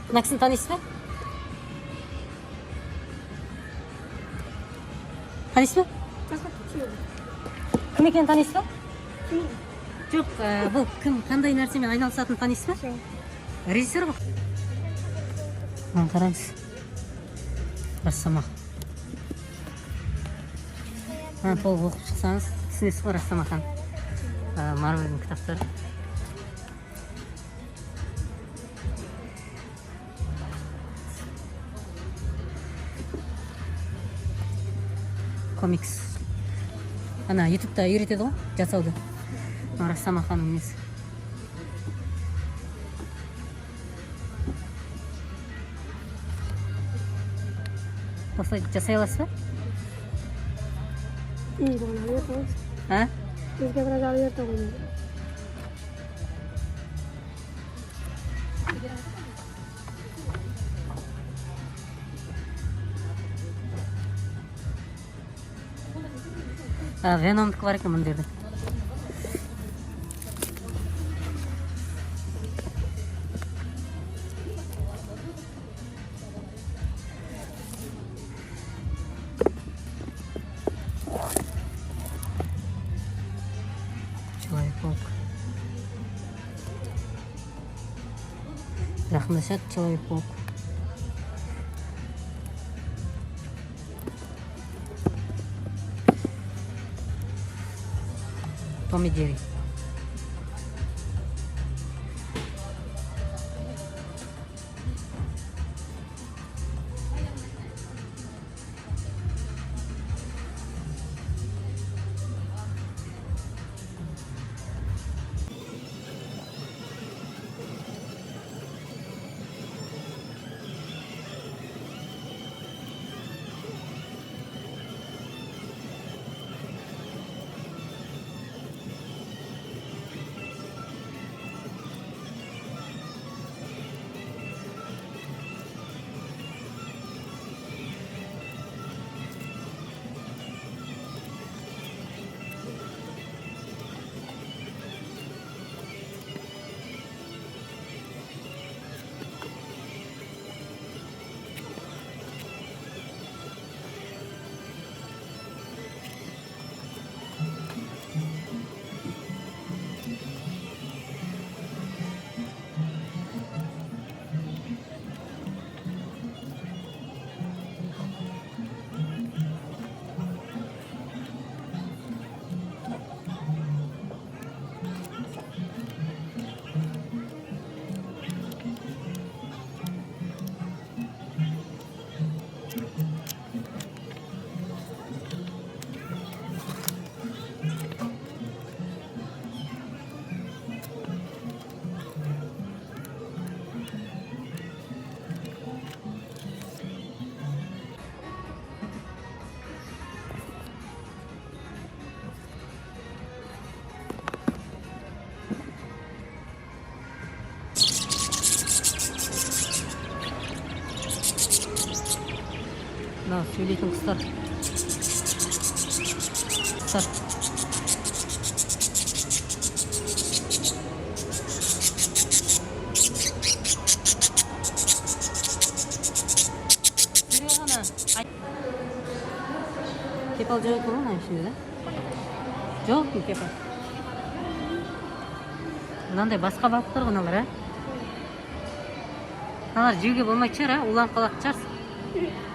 Мына кісіні танисыз ба? Танисыз ба? Кім екенін танисыз ба? Жоқ, бұл кім, қандай нәрсемен айналысатынын танисыз ба? Режиссер ғой. Мына қараңыз. Росомах. Толық оқып шықсаңыз, түсінесіз ғой Росомаханы. Марвелдің кітаптары. Комикс. Ана ютубта үйретеді ғой жасауды. Росомаханың несі. Осылай жасай аласыз ба? А? Bizga biraz alıyor to'g'ri. Venom'daki var ekan bunda yerda. Человек-паук. Жақындашады Человек-паук. Том и Джерри. Мына сөйлейтін құстар. Құстар. Кепал жоқ екен ғой мына ішінде, да? Жоқ екен кепал. Мынандай басқа балықтар ғой мыналар, а? Мыналар жеуге болмайтын шығар, а? Уланып қалатын шығарсың.